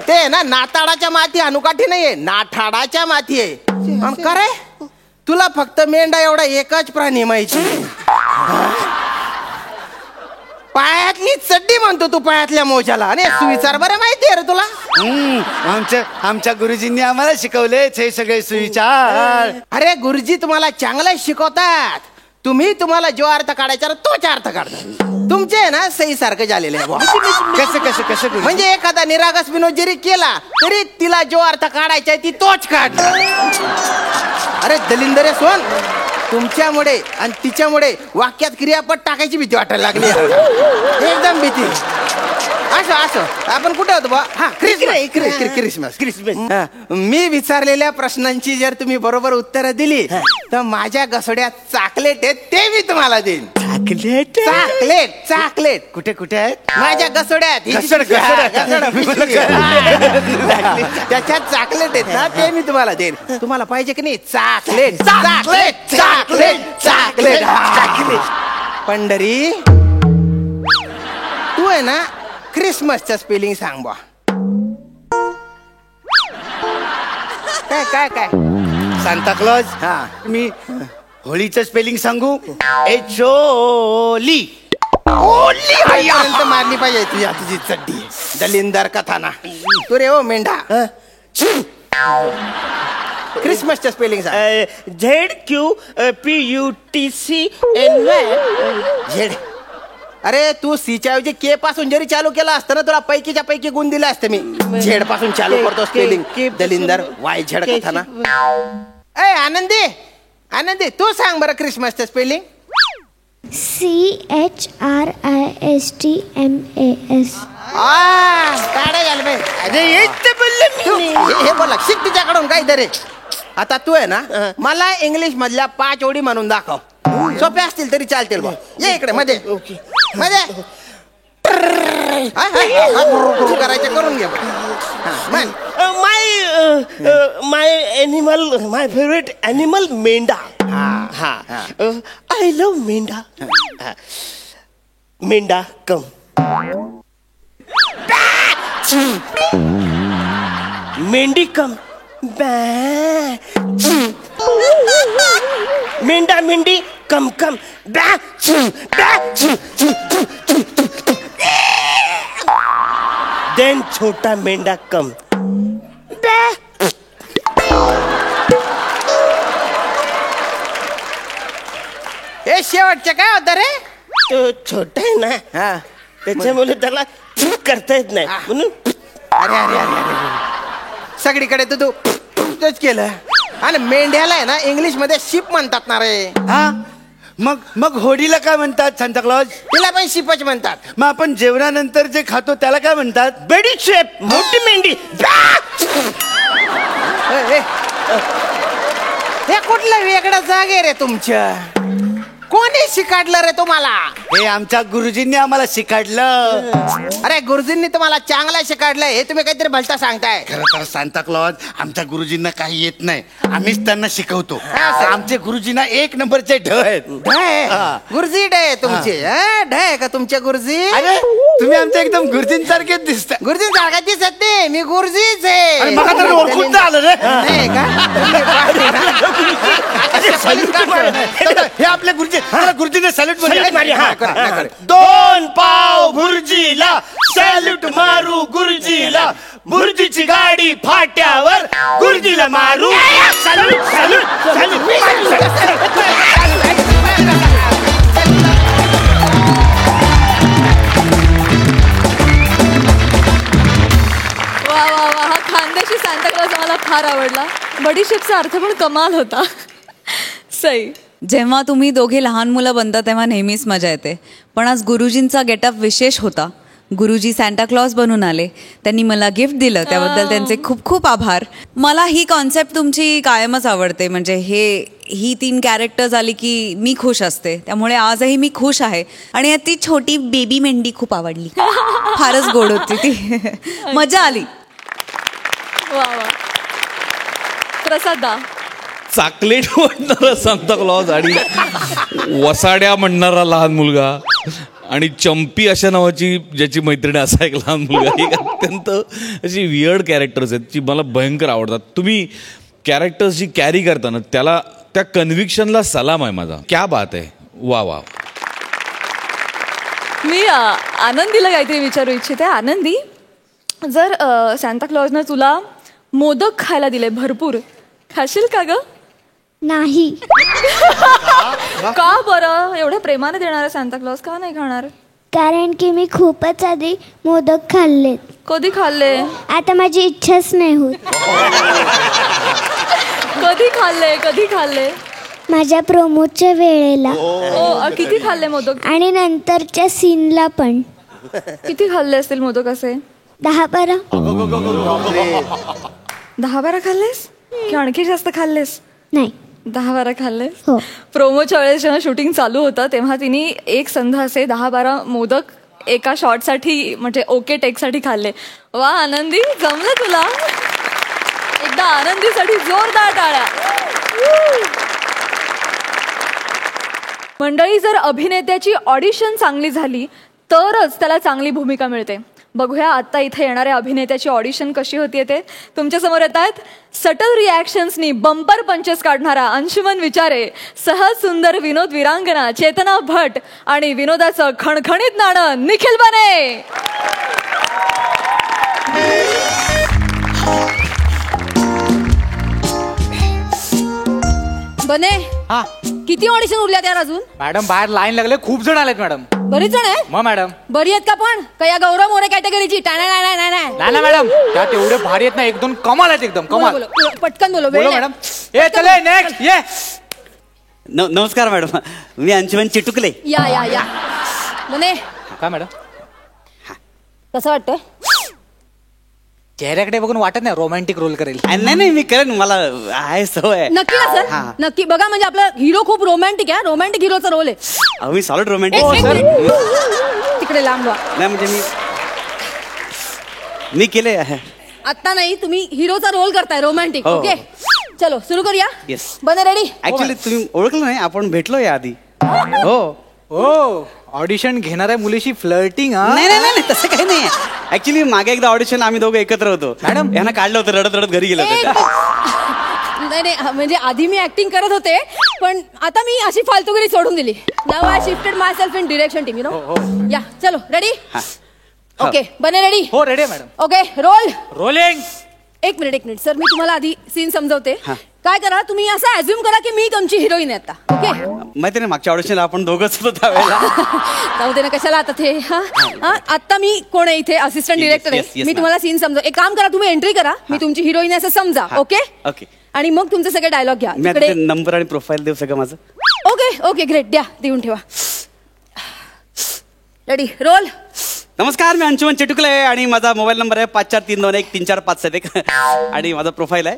ते ना नाताळाच्या माती अनुकाठी नाहीये, नाठाडाच्या माती आहे. का रे, तुला फक्त मेंढा एवढा एकच प्राणी माहिती. पायातली चड्डी म्हणतो तू पायातल्या मोजाला, आणि सुविचार बरं माहिती रे तुला? आमच्या गुरुजींनी आम्हाला शिकवलेच हे सगळे सुविचार. अरे गुरुजी तुम्हाला चांगलं शिकवतात. तुम्हाला जो अर्थ काढायचा तोच अर्थ काढतात. तुमचे ना सही सारखं झालेलं आहे. कसं म्हणजे एखादा निरागस विनोद जरी केला तरी तिला जो अर्थ काढायचा ती तोच काढ. अरे दलिंदरे सोन, तुमच्यामुळे आणि तिच्यामुळे वाक्यात क्रियापद टाकायची भीती वाटायला लागली. एकदम भीती. असं असं आपण कुठे होतो बा? हा क्रिसमस हा, मी विचारलेल्या प्रश्नांची जर तुम्ही बरोबर उत्तरं दिली तर माझ्या गसोड्यात चॉकलेट आहेत ते मी तुम्हाला देईन. चॉकलेट चॉकलेट चॉकलेट कुठे कुठे आहेत? माझ्या गसोड्यात त्याच्यात चॉकलेट आहेत ना ते मी तुम्हाला देईन. तुम्हाला पाहिजे की नाही? Chocolate chocolate chocolate chocolate chocolate. Pandhari तू आहे ना क्रिसमसचं स्पेलिंग सांग बा. काय काय काय सांताक्लॉज. हा मी होळीचं स्पेलिंग सांगू? एचओली. आईपर्यंत मारली पाहिजे तुझी चड्डी दलिंदर कथाना. तू रे ओ मेंढा क्रिसमसचं स्पेलिंग सांग. ZQPUTCNY. झेड. अरे तू सीच्या ऐवजी के पासून जरी चालू केला असतं ना तुला पैकीच्या पैकी गुण दिला असतं मी. झेड पासून चालू करतो स्पेलिंग दलिंदर वाय झेड कथाना. ए आनंदी आनंदी तू सांग बरं क्रिसमसचं स्पेलिंग. CHRISTMAS. काढा घाल बे. हे बोला शिक तिच्याकडून काहीतरी. आता तू आहे ना मला इंग्लिश मधल्या 5 ओळी म्हणून दाखव. सोप्या असतील तरी चालतील बा. ये इकडे मध्ये मध्ये करायचे करून घे. माय एनिमल माय फेवरेट एनिमल मेंढा. हा आय लव्ह मेंढा. मेंढा कम. मेंढी कम. मेंढा मेंढी कम कम. देन छोटा मेंढा कम. हे शेवटचे काय होतं रे? तो छोटा आहे ना त्याच्यामुळे त्याला करता येत नाही म्हणून. अरे अरे अरे अरे सगळीकडे तू तूच केलं. आणि मेंढ्याला आहे ना इंग्लिश मध्ये शिप म्हणतात ना रे. हा मग होडीला काय म्हणतात सांताक्लॉज? तिला पण शिपच म्हणतात. मग आपण जेवणानंतर जे खातो त्याला काय म्हणतात? बडीशेप. मोठी मेंढी. हे कुठलं वेगळं जागे रे तुमच्या? कोणी शिकाडलं रे तुम्हाला? हे आमच्या गुरुजींनी आम्हाला शिकाडलं. अरे गुरुजींनी तुम्हाला चांगलं शिकाडलंय हे तुम्ही काहीतरी भलता सांगताय. खरं तर सांताक्लॉज आमच्या गुरुजींना काही येत नाही. आम्हीच त्यांना शिकवतो. आमचे गुरुजींना 1 नंबरचे ढ आहेत. गुरुजी ढ तुमचे? ढ आहे का तुमचे गुरुजी? अरे तुम्ही आमच्या एकदम गुरुजींसारखेच दिसता. गुरुजींसारखा दिसत नाही मी गुरुजीच आहे. मला तर ओळखून झालं रे. नाही का? हे आपले गुरुजी. गुरुजीने सॅल्यूट मारी. 2 पाव गुरुजीला सॅल्यूट मारू गुरुजीला. गुरुजीची गाडी फाट्यावर गुरुजीला मारू. Salute salute salute. वा वा वा हा खानदेशी सांताक्लॉज मला फार आवडला. बडीशेपचा अर्थ पण कमाल होता. सई. जेव्हा तुम्ही दोघे लहान मुलं बनता तेव्हा नेहमीच मजा येते. पण आज गुरुजींचा गेटअप विशेष होता. गुरुजी सांताक्लॉज बनून आले. त्यांनी मला गिफ्ट दिलं त्याबद्दल त्यांचे खूप खूप आभार. मला ही कॉन्सेप्ट तुमची कायमच आवडते. म्हणजे ही 3 कॅरेक्टर्स आली की मी खुश असते. त्यामुळे आजही मी खुश आहे. आणि ती छोटी बेबी मेंढी खूप आवडली. फारच गोड होती ती. मजा आली. वा वा. प्रसादा. चॉकलेट म्हणणारा सांताक्लॉज आणि वसाड्या म्हणणारा लहान मुलगा आणि चंपी अशा नावाची ज्याची मैत्रिणी असा एक लहान मुलगा. एक अत्यंत अशी वियर्ड कॅरेक्टर्स आहेत जी मला भयंकर आवडतात. तुम्ही कॅरेक्टर्स जी कॅरी करताना त्याला त्या कन्व्हिक्शनला सलाम आहे माझा. क्या बात आहे. वा वा. मी आनंदीला काहीतरी विचारू इच्छिते. आनंदी, जर सांताक्लॉजनं तुला मोदक खायला दिले भरपूर, खाशील का ग? नाही. का बरं? एवढ्या प्रेमाने देणारा सांताक्लॉज का नाही खाणार? कारण की मी खूपच आधी मोदक खाल्लेत. कधी खाल्ले? आता माझी इच्छाच नाही होत. कधी खाल्ले? माझ्या प्रोमोच्या वेळेला. किती खाल्ले मोदक? आणि नंतरच्या सीनला पण. किती खाल्ले असतील मोदक असे? 10-12. 10-12 खाल्लेस की आणखी जास्त खाल्लेस? नाही. 10-12 खाल्लेस? हो. प्रोमोच्या वेळेस जेव्हा शूटिंग चालू होतं तेव्हा तिने एक संध असे 10-12 मोदक एका शॉटसाठी म्हणजे ओके टेकसाठी खाल्ले. वा आनंदी, जमलं तुला. एकदा आनंदीसाठी जोरदार टाळ्या. मंडळी, जर अभिनेत्याची ऑडिशन चांगली झाली तरच त्याला चांगली भूमिका मिळते. बघूया आता इथे येणाऱ्या अभिनेत्याची ऑडिशन कशी होतीये ते. तुमच्या समोर येत आहेत सटल रिॲक्शन्सनी बंपर पंचेस काढणारा अंशुमन विचारे, सहज सुंदर विनोद वीरांगना चेतना भट आणि विनोदाचं खणखणीत नाणं निखिल बने. बने, हा किती ऑडिशन उरल्यात यार अजून? मॅडम बाहेर लाईन लागले, खूप जण आलेत मॅडम. बरीच जण आहे. मग मॅडम बरी आहेत का पण? का या गौरव मोरे कॅटेगरीची? नाही नाही नाही नाही नाही ना मॅडम, त्या तेवढे भारी आहेत ना, एक दोन कमाल आहेत, एकदम कमाल. बोलो, बोलो, पटकन बोलो. बोलो मॅडम. ए चले नेक्स्ट ये. नमस्कार मॅडम, मी अंशुमन चिटुकले. या या या. बने, काय मॅडम? कसं वाटतंय? चेहऱ्याकडे बघून वाटत नाही रोमॅन्टिक रोल करेल. नाही नाही, मी करेन, मला आहे सवय. नक्की ना सर? नक्की. बघा म्हणजे आपला हिरो खूप रोमॅन्टिक आहे, रोमॅन्टिक हिरोचा रोल आहे. अहो मी सॉलिड रोमॅन्टिक. एक मिनिट. तिकडे लांब व्हा. नाही म्हणजे मी केले. आता नाही, तुम्ही हिरोचा रोल करताय रोमॅन्टिक. हो. ओके चलो सुरू करूया. येस. बने रेडी? ऍक्च्युली तुम्ही ओळखलं नाही, आपण भेटलो या आधी. हो हो, ऑडिशन घेणाऱ्या मुलीशी फ्लर्टिंग. नाही नाही नाही, तसं काही नाही. ऍक्च्युली मागे एकदा ऑडिशन आम्ही दोघं एकत्र होतो मॅडम. यांना काढलं होतं, रडत रडत घरी गेलो होतो. नाही नाही, म्हणजे आधी मी ऍक्टिंग करत होते पण आता मी अशी फालतूगिरी सोडून दिली. नाव I shifted myself in direction team, you know. या चलो रेडी? Okay Bane ready? हो ready madam. Okay roll. Rolling. एक मिनिट सर, मी तुम्हाला आधी सीन समजवते. काय करा तुम्ही असं अज्युम करा की मी तुमची हिरोईन आहे आता. ओके माहिती नाही, मागच्या ऑडिशनला आपण दोघंच होतो त्यावेळेला. जाऊ दे ना, कशाला आता ते. आता मी कोण आहे इथे? असिस्टंट डिरेक्टर आहे. yes, मी तुम्हाला सीन समजव. एक काम करा, तुम्ही एंट्री करा, मी तुमची हिरोईन असं समजा. Okay okay. आणि मग तुमचे सगळे डायलॉग घ्या. मी आता नंबर आणि प्रोफाईल देऊ सगळं माझं. ओके ओके ग्रेट, द्या, देऊन ठेवा. Ready roll. नमस्कार, मी अंशुमन चिटुकले आणि माझा मोबाईल नंबर आहे 5432134571 आणि माझा प्रोफाईल आहे.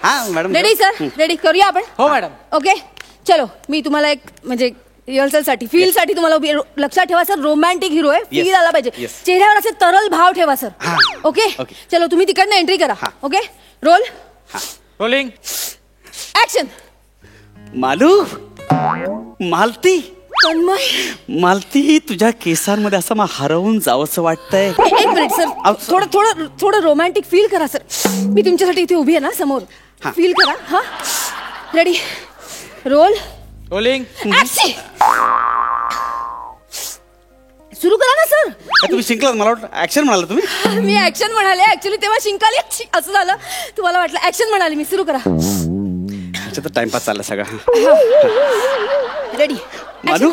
हा मॅडम. Ready sir? रेडी करूया आपण? हो मॅडम. ओके चलो, मी तुम्हाला एक म्हणजे रिहर्सल साठी फील साठी तुम्हाला लक्षात ठेवा सर, रोमॅन्टिक हिरो आहे, फील आला पाहिजे. चेहऱ्यावर असे तरल भाव ठेवा सर. ओके चलो, तुम्ही तिकडनं एंट्री करा. Okay roll. Rolling. Action. Malu, Malati, Tanmay. Malati, तुझ्या केसांमध्ये असं मला हरवून जावंसं वाटतंय. एक मिनिट सर, थोडं थोडं थोडं रोमॅन्टिक फील करा सर. मी तुमच्यासाठी इथे उभी आहे ना समोर. फील करा. हा रेडी रोल. रोलिंग. ऍक्शन. सुरू करा ना सर. तुम्ही शिंकलात, मला वाटतं ऍक्शन म्हणाला तुम्ही. मी ऍक्शन म्हणाले, ऍक्च्युली तेव्हा शिंकाली असं झालं, तुम्हाला वाटलं ऍक्शन म्हणाले मी. सुरू करा. टाइमपास चालला सगळा. रेडी. मालू,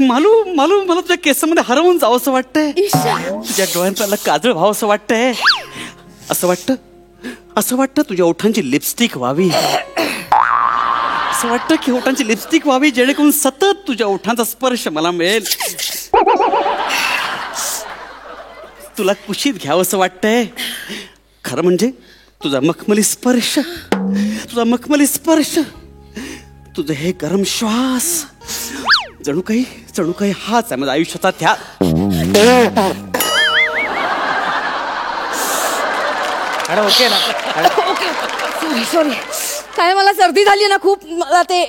मालू, मालू, मला तुझ्या केसांमध्ये हरवून जावंसं वाटतंय. तुझ्या डोळ्यांचा काजळ व्हावंसं वाटतंय. असं वाटतं तुझ्या ओठांची लिपस्टिक व्हावी. असं वाटतं की ओठांची लिपस्टिक व्हावी, जेणेकरून सतत तुझ्या ओठांचा स्पर्श मला मिळेल. तुला कुशीत घ्यावंसं वाटतंय. खरं म्हणजे तुझा मखमली स्पर्श, तुझा मखमली स्पर्श, तुझं हे गरम श्वास, जणू काही हाच आहे माझ्या आयुष्याचा त्या. ओके ना? Okay sorry. काय मला सर्दी झाली ना खूप. मला ते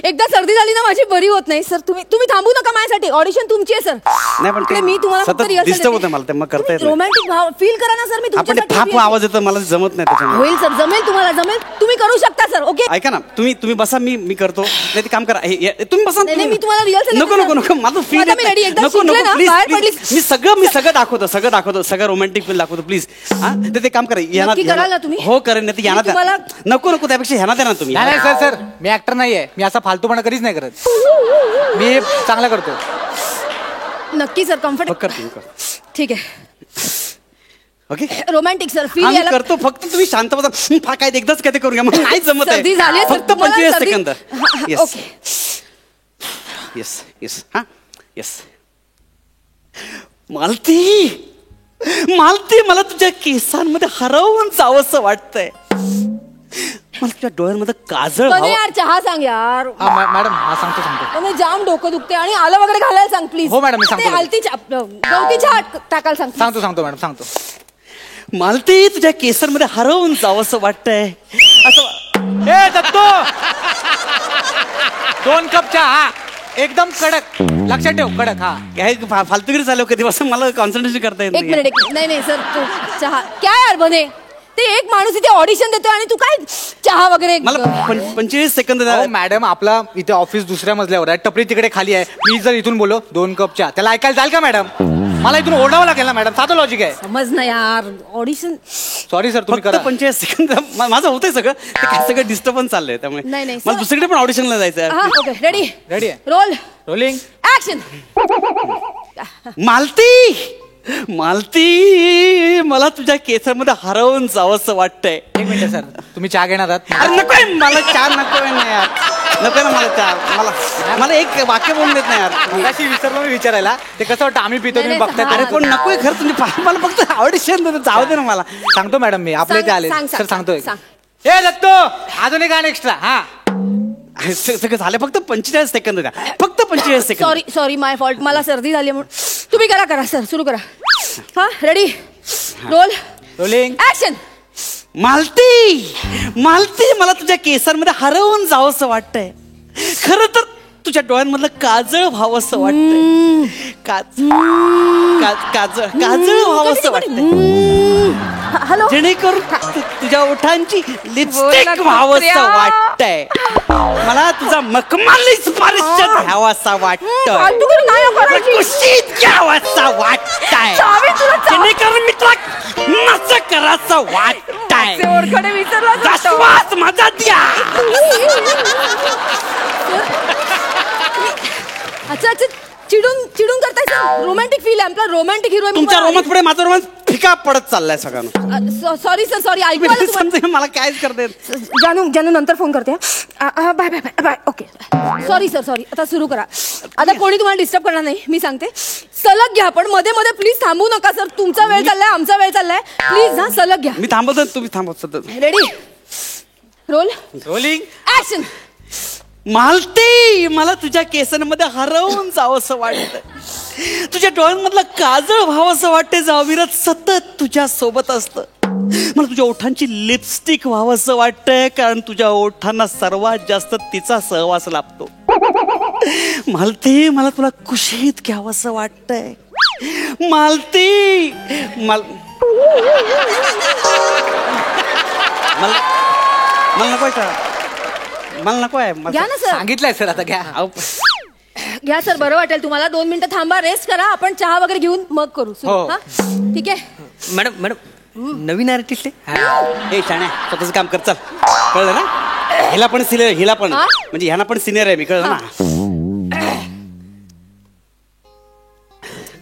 एकदा सर्दी झाली ना माझी बरी होत नाही सर. तुम्ही थांबू नका माझ्यासाठी. ऑडिशन तुमची आहे सर. नाही पण ते मी तुम्हाला फक्त सतत डिस्टर्ब होतं मला, ते मग करता येत नाही. रोमॅन्टिक भाव फील करा ना सर. मी आपण ते थाप आवाज येतो, मला जमत नाही त्याच्यामुळे. होईल सर, जमेल तुम्हाला, जमेल. तुम्ही करू शकता सर. ओके ऐका ना, तुम्ही बसा, मी करतो. नाही ते काम करा, तुम्ही बसा. नाही मी तुम्हाला रिहर्सल. नको नको नको, माझं फील नको नको, प्लीज. मी सगळं दाखवतो, सगळं रोमॅन्टिक फील दाखवतो, प्लीज. हा ते काम करा. हो करेन, नाही यांना द्या. नको त्यापेक्षा ह्यांना द्या ना तुम्ही. नाही सर, मी ऍक्टर नाहीये. मी असा फालतूपणा कधीच नाही करत. मी चांगला करतो. नक्की सर, कम्फर्ट करतो. ठीक आहे. ओके रोमॅन्टिक सर फील आम्ही यायला करतो, फक्त तुम्ही शांत बसा. काय एकदाच काय ते करूया, मला नाही जमत आहे. सर्दी झाली आहे, सर, फक्त तुम्हाला 25 सर्दी- second. Yes okay. Yes yes हा येस. मालती मालती, मला तुझ्या केसांमध्ये हरवून जावंसं वाटतंय. मला तुझ्या डोळ्यांमध्ये काजळ बने व्हावं. यार चहा सांग यार. मॅडम हा सांगतो. बने जाम डोकं दुखते आणि आलं वगैरे घालायला सांग प्लीज. हो, मॅडम, मी सांगतो. हलती गवती चहा टाकायला सांग please. सांगतो मॅडम सांगतो. मालती, तुझ्या केसांमध्ये हरवून जावंसं वाटतंय. असं ए दत्तो, 2 कप चहा एकदम कडक, लक्षात ठेव, कडक. हा काय फालतुगिरी झालं कधीपासून, मला कॉन्सन्ट्रेशन करता येत एक नाही. मिनिट नाही सर तू चहा काय यार बने, ते एक माणूस इथे ऑडिशन देतो आणि तू काय चहा वगैरे. मला 25 सेकंद द्या. अहो, मॅडम आपला इथे ऑफिस दुसऱ्या मजल्यावर आहे, टपरी तिकडे खाली आहे. मी जर इथून बोलो 2 कप चहा, त्याला ऐकायला जाईल का मॅडम? मला इथून ओरडावं लागेल ना मॅडम, साधं लॉजिक आहे. समज ना यार ऑडिशन. सॉरी सर, तुम्ही फक्त करा. 25 सेकंद माझं होतंय सगळं, ते काय सगळं डिस्टर्बन्स चाललंय, त्यामुळे नाही, मला सर. दुसरीकडे पण ऑडिशनला जायचं हा आहे. ओके रेडी रेडी आहे. Roll rolling. Action. Malati Malati, मला तुझ्या केसांमध्ये हरवून जावंसं वाटतंय. 1 मिनिट सर, तुम्ही चहा घेणार आहात? अरे नकोय मला चहा, नकोय ना यार, नको ना मला चहा. मला एक वाक्य बोलून देत नाही यार. मगाशी विसरलो मी विचारायला, ते कसं वाटतं आम्ही पितो तुम्ही नाही, बघताय. हा. अरे पण नकोय खरं, तुम्ही मला फक्त ऑडिशन देतो, जाऊ दे ना मला. सांगतो मॅडम, मी आपल्या इथे आले सांग, सर, सांगतोय. सांग. ए दत्तो, अजून एक गाणं एक्स्ट्रा. हा सगळं झालं, फक्त 45 सेकंद द्या, फक्त 45 सेकंद. सॉरी माय फॉल्ट, मला सर्दी झाली म्हणून. तुम्ही करा सर, सुरू करा. हा ready roll rolling. Action. Malati, मला तुझ्या केसांमध्ये हरवून जावंसं वाटतंय. खरं तर तुझ्या डोळ्यांमधलं काजळ व्हावंसं वाटतंय. काजळ व्हावंसं वाटतंय, हॅलो जेणेकरून तुझ्या ओठांची लिपस्टिक व्हावंसं वाटतंय. मला तुझा मखमली स्पर्श घ्यावासा वाटतोय, फालतू करून नाही करायची. कुशीत घ्यावासा वाटतंय, चावी तुला जेणेकरून मी तुला नस करायचं वाटतंय. ओरखडे विसरला श्वास माझा द्या. अच्छा चिडून करताय सर. रोमॅन्टिक फील आहे आपला, रोमॅन्टिक हिरो. तुमच्या रोमांस पुढे माझा रोमांस फिका पडत चाललाय सगळ्यांना. सॉरी सर, सॉरी ऐकू आलं तुम्हाला? समजा मला कायच करते. जानू नंतर फोन करते. Bye bye bye okay. Sorry sir, sorry. आता सुरू करा. आता कोणी तुम्हाला डिस्टर्ब करणार नाही, मी सांगते. सलग घ्या, पण मध्ये मध्ये प्लीज थांबू नका सर. तुमचा वेळ चाललाय, आमचा वेळ चाललाय. प्लीज हा सलग घ्या. मी थांबवतो, तुम्ही थांबवत. Ready roll rolling. Action. Malati, मला तुझ्या केसांमध्ये हरवून जावंसं वाटतंय. तुझ्या डोळ्यांमधलं काजळ व्हावंसं वाटतंय, जावीरात सतत तुझ्या सोबत असतं. मला तुझ्या ओठांची लिपस्टिक व्हावंसं वाटतंय, कारण तुझ्या ओठांना सर्वात जास्त तिचा सहवास लाभतो. मालती, मला तुला कुशीत घ्यावंसं वाटतंय. मालती, मला नको का, मला नको आहे. घ्या ना सर. सांगितलंय सर, आता घ्या. घ्या सर, बरं वाटेल तुम्हाला. 2 मिनिटं थांबा, रेस्ट करा. आपण चहा वगैरे घेऊन मग करू सुरू. हो. हा ठीक आहे. मॅडम नवीन आर्टिस्ट आहे. ए शाण्या, स्वतःच काम कर, चल. कळलं ना? हिला पण सिनियर, हिला पण म्हणजे ह्याला पण सिनियर आहे मी, कळलं ना?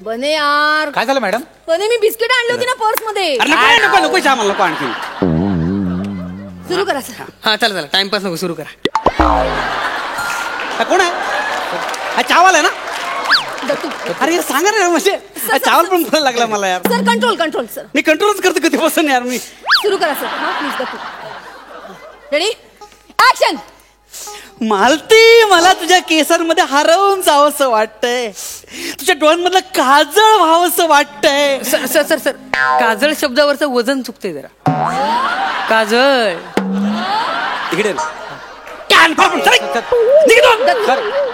बने यार, काय झालं मॅडम? बने मी बिस्किट आणली होती ना पर्स मध्ये. अरे नको चहा, मला नको आणखी. सुरू करा सर. हा चला टाइमपास नको, सुरू करा. हा कोण आहे? हा चावाल आहे ना? दत्तू. अरे यार सांगा ना, म्हणजे चावल पण बोलायला लागला मला यार. Sir control sir. मी कंट्रोलच करतो कधीपासून यार मी. सुरू करा सर. हा please Dattu. Ready action. Malati, मला तुझ्या केसांमध्ये हरवून जावंसं वाटतंय. तुझ्या डोळ्यांमधलं काजळ व्हावंसं वाटतंय. सर काजळ शब्दावरचं वजन चुकतंय जरा. काजळ इकडे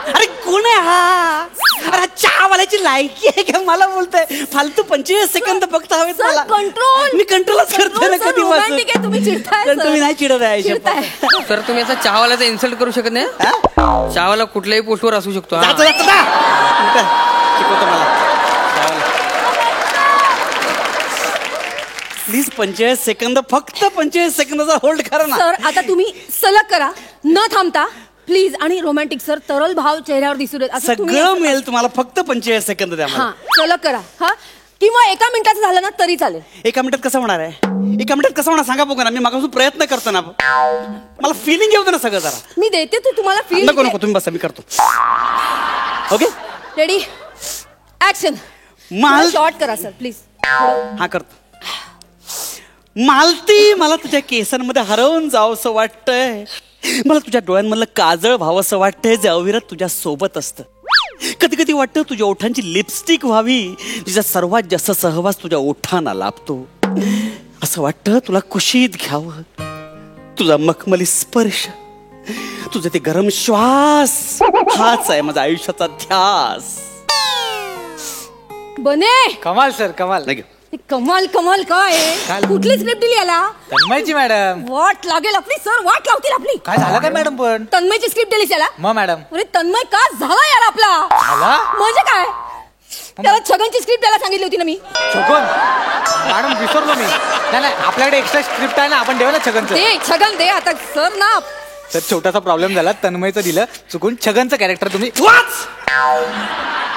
अरे कोण आहे हा? अरे चहावाल्याची लायकी आहे का मला बोलतोय? फालतू 25 सेकंद फक्त हवेत मला. कंट्रोल. मी कंट्रोलच करतोय ना कधीपासून. तुम्ही चिडताय तुम्ही नाही चिडत आहे. सर तुम्ही आता चहावाल्याचा इन्सल्ट करू शकत नाही. चहावाला कुठल्याही पोस्टवर असू शकतो. शिकवतो मला. प्लीज 25 सेकंद, फक्त 25 सेकंदाचा होल्ड करा ना. सर आता तुम्ही सलग करा, न थांबता प्लीज. आणि रोमॅन्टिक सर, तरल भाव चेहऱ्यावर दिसू देत. सगळं मिळेल तुम्हाला, फक्त 25 सेकंद द्या मला. हा सलग करा. हा किंवा 1 मिनिटाचं झालं ना तरी चालेल. 1 मिनिटात कसं होणार आहे? 1 मिनिटात कसं होणार सांगा बघू ना. मी मागापासून प्रयत्न करतो ना. मला फिलिंग येऊ दे ना सगळं जरा. मी देते तू तुम्हाला फील. नको नको तुम्ही बसा, मी करतो. Okay ready action. शॉर्ट करा सर प्लीज. हा करतो. मालती, मला तुझ्या केसांमध्ये हरवून जावंसं वाटतंय. मला तुझ्या डोळ्यांमधलं काजळ व्हावंसं वाटतंय जे अविरत तुझ्या सोबत असतं. कधी कधी वाटतं तुझ्या ओठांची लिपस्टिक व्हावी, तिचा सर्वात जास्त सहवास तुझ्या ओठांना लाभतो. असं वाटतं तुला कुशीत घ्यावं. तुझा मखमली स्पर्श, तुझे ते गरम श्वास, हाच आहे माझा आयुष्याचा ध्यास. बने कमाल सर कमाल. कमाल कमाल काय कुठली स्क्रिप्ट दिली याला? तन्मयची मॅडम. वाट लागेल आपली सर, वाट लावतील आपली. काय झालं काय मॅडम? पण तन्मयची स्क्रिप्ट दिलीस याला? मग मॅडम. अरे तन्मय का झाला यार आपला? म्हणजे काय त्याला छगनची स्क्रिप्ट द्यायला सांगितली होती ना मी. छगन मॅडम विसरलो मी. नाही आपल्याकडे एक्स्ट्रा स्क्रिप्ट आहे ना, आपण देऊ ना छगनचं. दे छगन दे आता सर ना. तर छोटासा प्रॉब्लेम झाला, तन्मयचं दिलं चुकून, छगनचं कॅरेक्टर तुम्ही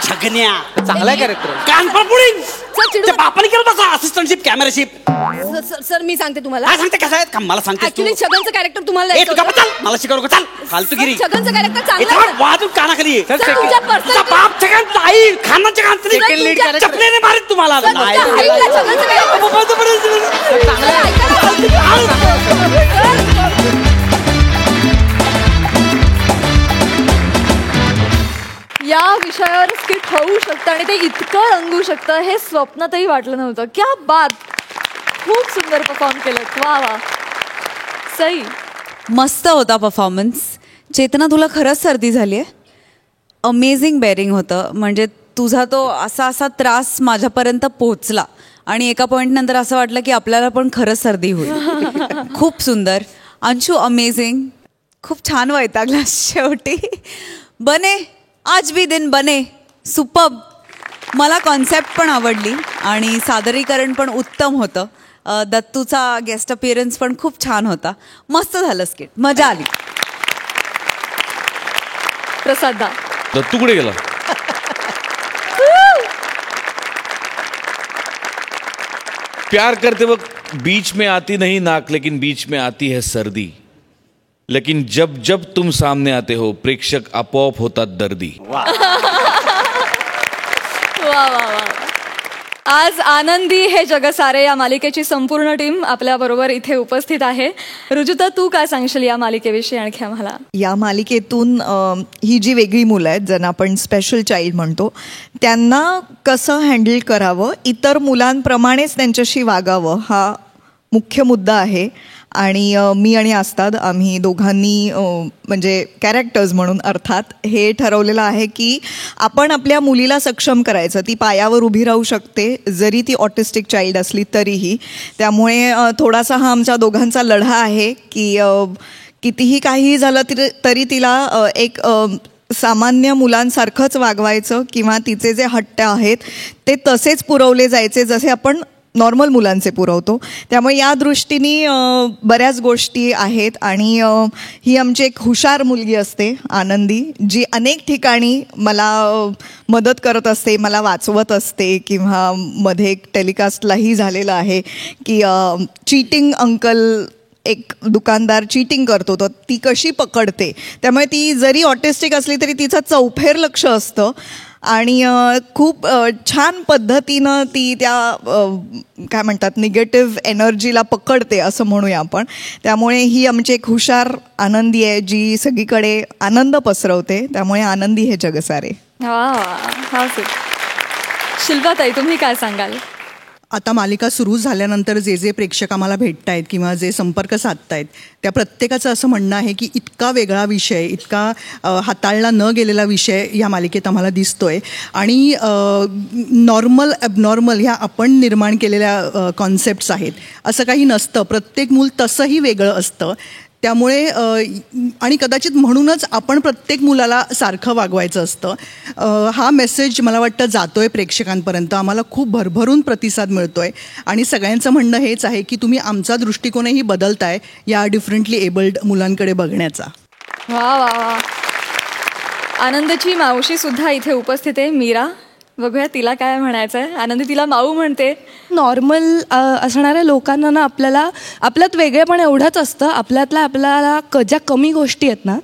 छगन्या चांगला आहे कॅरेक्टर. कानफड पुडिंग बापाने केलं तसं असिस्टंटशिप कॅमेराशिप. सर मी सांगते तुम्हाला. काय सांगते कसं आहे का मला सांगते. ऍक्च्युली छगनचं कॅरेक्टर तुम्हाला मला शिकवू चाल फालतूगिरी. छगनचं कॅरेक्टर चांगलं आहे. वाजून कानाखाली तुमच्या पर्सनल बाप छगन आई खानाच्या कान चपलेने मारित तुम्हाला. या विषयावर स्किट होऊ शकतं आणि ते इतकं रंगू शकतं हे स्वप्नातही वाटलं नव्हतं. क्या बात, खूप सुंदर परफॉर्म केलं. वा वा सई. मस्त होता परफॉर्मन्स. चेतना, तुला खरंच सर्दी झाली आहे? अमेझिंग बेअरिंग होतं. म्हणजे तुझा तो असा त्रास माझ्यापर्यंत पोहोचला आणि एका पॉईंट नंतर असं वाटलं की आपल्याला पण खरंच सर्दी होईल. खूप सुंदर. अंशू अमेझिंग, खूप छान वैतागला शेवटी. बने आज भी दिन बने, सुपर्ब. मला कॉन्सेप्ट पण आवडली आणि सादरीकरण पण उत्तम होतं. दत्तूचा गेस्ट अपिअरन्स पण खूप छान होता. मस्त झालं स्किट, मजा आली. प्रसाद दत्तू कुठे गेला? प्यार करते वक्त बीच में आती नहीं नाक, लेकिन बीच में आती है सर्दी. लेकिन जब जब तुम सामने आते हो प्रेक्षक आपोआप होतात दर्दी. वा वा वा. आज आनंदी हे जग सारे या मालिकेची संपूर्ण टीम आपल्या बरोबर इथे उपस्थित आहे. रुजुता, तू काय सांगशील या मालिकेविषयी आणखी आम्हाला? या मालिकेतून ही जी वेगळी मुलं आहेत ज्यांना आपण स्पेशल चाइल्ड म्हणतो, त्यांना कसं हँडल करावं, इतर मुलांप्रमाणेच त्यांच्याशी वागावं, हा मुख्य मुद्दा आहे. आणि मी आणि आस्ताद आम्ही दोघांनी म्हणजे कॅरेक्टर्स म्हणून अर्थात हे ठरवलेलं आहे की आपण आपल्या मुलीला सक्षम करायचं. ती पायावर उभी राहू शकते जरी ती ऑटिस्टिक चाइल्ड असली तरीही. त्यामुळे थोडासा हा आमच्या दोघांचा लढा आहे की कितीही काही झालं तरी तिला एक सामान्य मुलांसारखंच वागवायचं किंवा तिचे जे हट्ट आहेत ते तसेच पुरवले जायचे जसे आपण नॉर्मल मुलांचे पुरवतो. त्यामुळे या दृष्टीने बऱ्याच गोष्टी आहेत. आणि ही आमची एक हुशार मुलगी असते आनंदी, जी अनेक ठिकाणी मला मदत करत असते, मला वाचवत असते. किंवा मध्ये एक टेलिकास्टलाही झालेलं आहे की चीटिंग अंकल, एक दुकानदार चीटिंग करतो तर ती कशी पकडते. त्यामुळे ती जरी ऑटिस्टिक असली तरी तिचं चौफेर लक्ष असतं आणि खूप छान पद्धतीनं ती त्या काय म्हणतात निगेटिव्ह एनर्जीला पकडते असं म्हणूया आपण. त्यामुळे ही आमची एक हुशार आनंदी आहे जी सगळीकडे आनंद पसरवते. त्यामुळे आनंदी हे जग सारे. शिल्पाताई, तुम्ही काय सांगाल? आता मालिका सुरू झाल्यानंतर जे जे प्रेक्षक आम्हाला भेटत आहेत किंवा जे संपर्क साधतायत त्या प्रत्येकाचं असं म्हणणं आहे की इतका वेगळा विषय, इतका हाताळला न गेलेला विषय ह्या मालिकेत आम्हाला दिसतोय. आणि नॉर्मल ॲबनॉर्मल ह्या आपण निर्माण केलेल्या कॉन्सेप्ट्स आहेत असं काही नसतं. प्रत्येक मूल तसंही वेगळं असतं. त्यामुळे आणि कदाचित म्हणूनच आपण प्रत्येक मुलाला सारखं वागवायचं असतं. हा मेसेज मला वाटतं जातोय प्रेक्षकांपर्यंत. आम्हाला खूप भरभरून प्रतिसाद मिळतोय आणि सगळ्यांचं म्हणणं हेच आहे की तुम्ही आमचा दृष्टिकोनही बदलताय या डिफरंटली एबल्ड मुलांकडे बघण्याचा. वा वा वा. आनंदची मावशी सुद्धा इथे उपस्थित आहे, मीरा. बघूया तिला काय म्हणायचंय. आनंदी तिला माऊ म्हणते. नॉर्मल असणाऱ्या लोकांना ना आपल्यात वेगळेपण एवढंच असतं, आपल्याला ज्या कमी गोष्टी आहेत ना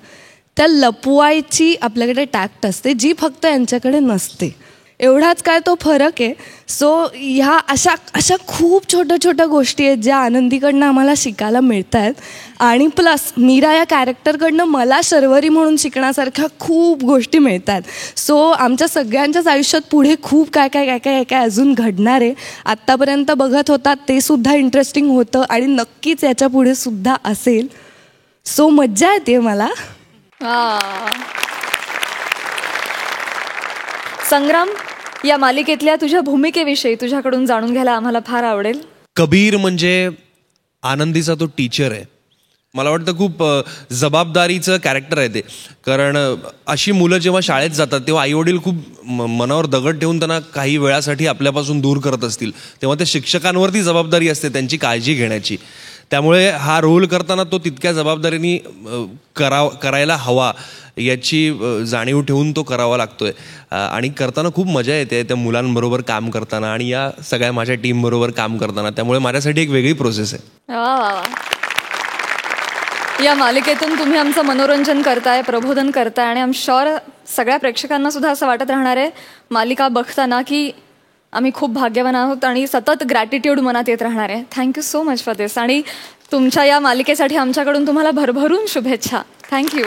त्या लपवायची आपल्याकडे टॅक्ट असते, जी फक्त यांच्याकडे नसते. एवढाच काय तो फरक आहे. सो ह्या अशा खूप छोट्या गोष्टी आहेत ज्या आनंदीकडनं आम्हाला शिकायला मिळत आहेत. आणि प्लस मीरा या कॅरेक्टरकडनं मला शर्वरी म्हणून शिकण्यासारख्या खूप गोष्टी मिळत आहेत. सो आमच्या सगळ्यांच्याच आयुष्यात पुढे खूप काय अजून घडणार आहे. आत्तापर्यंत बघत होतात ते सुद्धा इंटरेस्टिंग होतं आणि नक्कीच याच्या पुढे सुद्धा असेल. सो मज्जा येते मला. संग्राम, या मालिकेतल्या तुझ्या भूमिकेविषयी तुझ्याकडून जाणून घ्यायला आम्हाला फार आवडेल. कबीर म्हणजे आनंदीचा तो टीचर आहे. मला वाटतं खूप जबाबदारीचं कॅरेक्टर आहे ते. कारण अशी मुलं जेव्हा शाळेत जातात तेव्हा आईवडील खूप मनावर दगड ठेवून त्यांना काही वेळासाठी आपल्यापासून दूर करत असतील, तेव्हा त्या शिक्षकांवरती जबाबदारी असते त्यांची काळजी घेण्याची. त्यामुळे हा रोल करताना तो तितक्या जबाबदारीने करायला हवा याची जाणीव ठेवून तो करावा लागतोय. आणि करताना खूप मजा येते त्या मुलांबरोबर काम करताना आणि या सगळ्या माझ्या टीमबरोबर काम करताना. त्यामुळे माझ्यासाठी एक वेगळी प्रोसेस आहे. या मालिकेतून तुम्ही आमचं मनोरंजन करताय, प्रबोधन करताय आणि आय एम शुअर सगळ्या प्रेक्षकांना सुद्धा असं वाटत राहणार आहे मालिका बघताना की आम्ही खूप भाग्यवान आहोत आणि सतत ग्रॅटिट्यूड मनात येत राहणार आहे. थँक्यू सो मच फॉर दिस. आणि तुमच्या या मालिकेसाठी आमच्याकडून तुम्हाला भरभरून शुभेच्छा. थँक्यू.